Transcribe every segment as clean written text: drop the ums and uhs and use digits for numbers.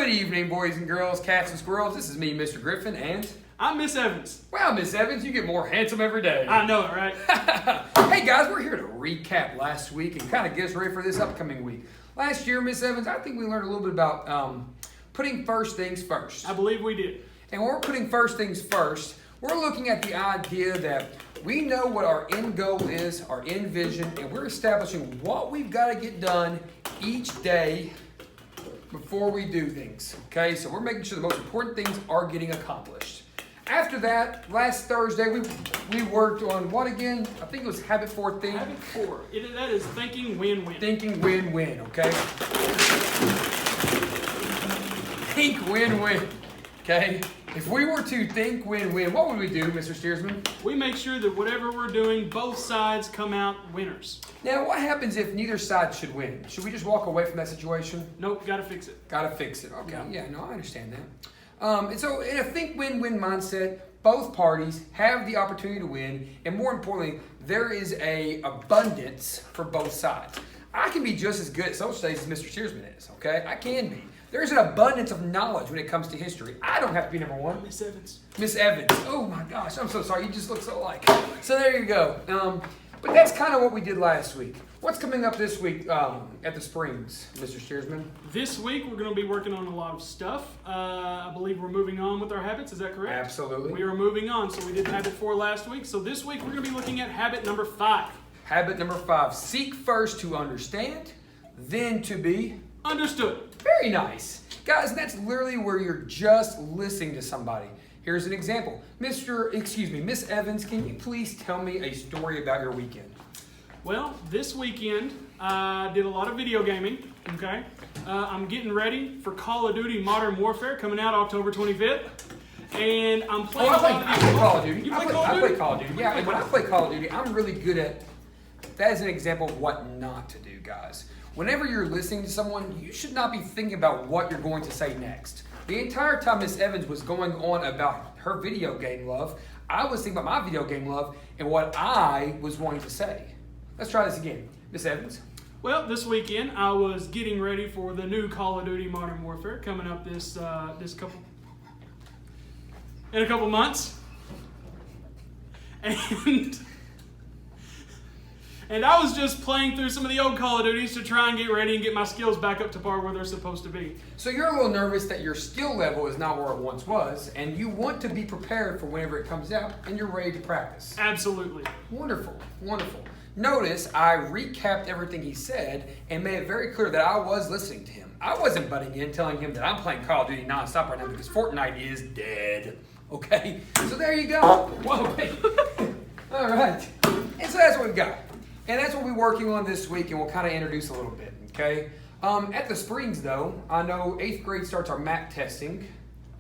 Good evening, boys and girls, cats and squirrels. This is me, Mr. Griffin, and... I'm Miss Evans. Wow, Miss Evans, you get more handsome every day. I know it, right? Hey, guys, we're here to recap last week and kind of get us ready for this upcoming week. Last year, Miss Evans, I think we learned a little bit about putting first things first. I believe we did. And when we're putting first things first, we're looking at the idea that we know what our end goal is, our end vision, and we're establishing what we've got to get done each day before we do things. Okay, so we're making sure the most important things are getting accomplished. After that, last Thursday, we worked on what again? I think it was Habit 4 thing. Habit 4. That is thinking win-win. Thinking win-win, okay? Think win-win, okay? If we were to think win-win, what would we do, Mr. Steersman? We make sure that whatever we're doing, both sides come out winners. Now, what happens if neither side should win? Should we just walk away from that situation? Nope, gotta fix it. Gotta fix it, okay. Yeah, no, I understand that. And so in a think win-win mindset, both parties have the opportunity to win, and more importantly, there is a abundance for both sides. I can be just as good at social studies as Mr. Steersman is, okay? I can be. There's an abundance of knowledge when it comes to history. I don't have to be number one. Miss Evans. Miss Evans. Oh my gosh, I'm so sorry. You just look so alike. So there you go. But that's kind of what we did last week. What's coming up this week at the Springs, Mr. Steersman? This week we're going to be working on a lot of stuff. I believe we're moving on with our habits. Is that correct? Absolutely. We are moving on. So we did Habit 4 last week. So this week we're going to be looking at Habit number 5. Habit number 5. Seek first to understand, then to be understood. Very nice. Guys, that's literally where you're just listening to somebody. Here's an example. Miss Evans, can you please tell me a story about your weekend? Well, this weekend I did a lot of video gaming, okay? I'm getting ready for Call of Duty Modern Warfare coming out October 25th. And I'm playing I play Call of Duty. You play Call of Duty? I play Call of Duty. Yeah, and when I play Call of Duty, I'm really good at... That is an example of what not to do, guys. Whenever you're listening to someone, you should not be thinking about what you're going to say next. The entire time Miss Evans was going on about her video game love, I was thinking about my video game love and what I was wanting to say. Let's try this again. Miss Evans? Well, this weekend I was getting ready for the new Call of Duty Modern Warfare coming up in a couple months. And I was just playing through some of the old Call of Duties to try and get ready and get my skills back up to par where they're supposed to be. So you're a little nervous that your skill level is not where it once was, and you want to be prepared for whenever it comes out, and you're ready to practice. Absolutely. Wonderful, wonderful. Notice I recapped everything he said and made it very clear that I was listening to him. I wasn't butting in telling him that I'm playing Call of Duty nonstop right now because Fortnite is dead. Okay? So there you go. Whoa, wait. All right. And so that's what we've got. And that's what we're working on this week, and we'll kind of introduce a little bit, okay? At the Springs, though, I know 8th grade starts our MAP testing.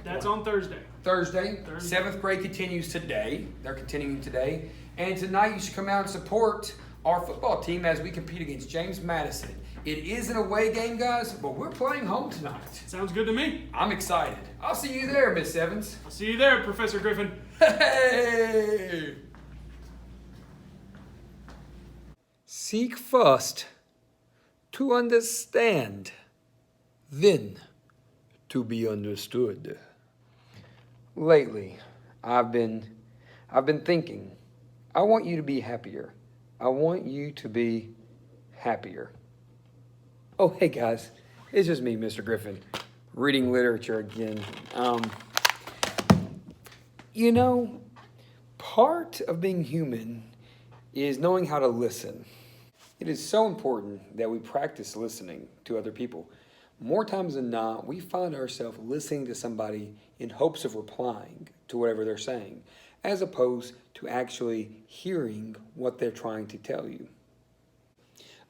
That's on Thursday. Thursday. 7th grade continues today. They're continuing today. And tonight you should come out and support our football team as we compete against James Madison. It is an away game, guys, but we're playing home tonight. Sounds good to me. I'm excited. I'll see you there, Miss Evans. I'll see you there, Professor Griffin. Hey! Seek first to understand, then to be understood. Lately, I've been thinking, I want you to be happier. I want you to be happier. Oh, hey guys, it's just me, Mr. Griffin, reading literature again. Part of being human is knowing how to listen. It is so important that we practice listening to other people. More times than not, we find ourselves listening to somebody in hopes of replying to whatever they're saying, as opposed to actually hearing what they're trying to tell you.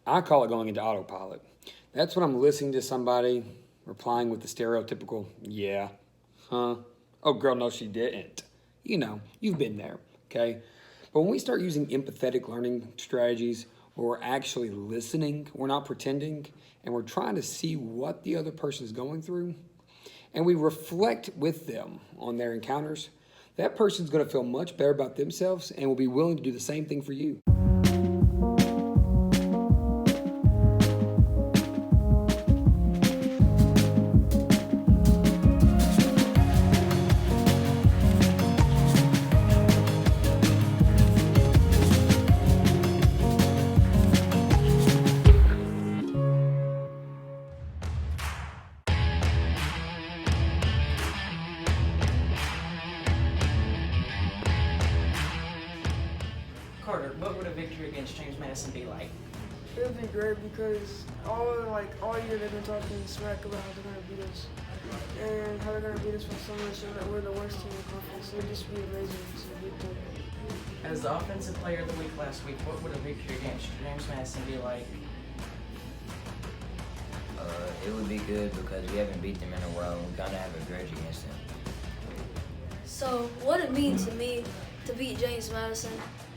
I call it going into autopilot. That's when I'm listening to somebody, replying with the stereotypical, yeah, huh, oh girl, no she didn't. You've been there, okay? But when we start using empathetic learning strategies, where we're actually listening, we're not pretending, and we're trying to see what the other person is going through, and we reflect with them on their encounters, that person's going to feel much better about themselves and will be willing to do the same thing for you. Carter, what would a victory against James Madison be like? It would be great because all year they've been talking smack about how they're gonna beat us and how they're gonna beat us by so much and that we're the worst team in the conference. It would just be amazing to beat them. As the offensive player of the week last week, what would a victory against James Madison be like? It would be good because we haven't beat them in a while and we kind of have a grudge against them. So what it means to me to beat James Madison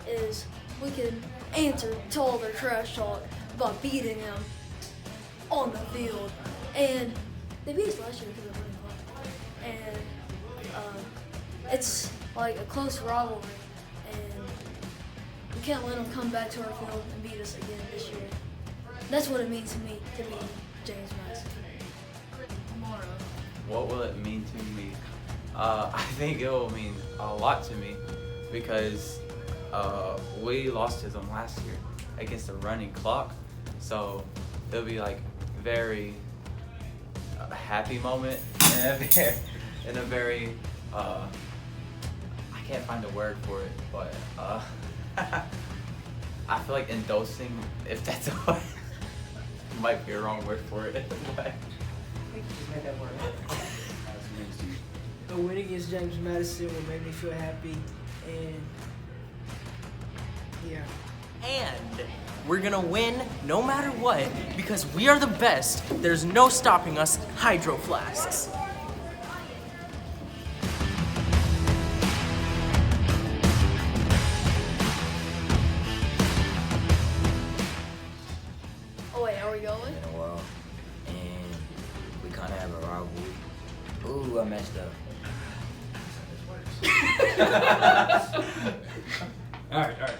is we can answer to all their trash talk by beating them on the field. And they beat us last year because of winning club. And it's like a close rivalry. And we can't let them come back to our field and beat us again this year. That's what it means to me to beat James Madison. What will it mean to me? I think it will mean a lot to me because we lost to them last year against a running clock. So it'll be like very happy moment and a very I can't find a word for it, but I feel like endorsing, if that's a word. Might be a wrong word for it, but I think you just made that word up. A win against James Madison will make me feel happy and yeah. And we're gonna win no matter what because we are the best. There's no stopping us, Hydro Flasks. Oh wait, are we going? In a while, and we kind of have a rivalry. Ooh, I messed up. All right.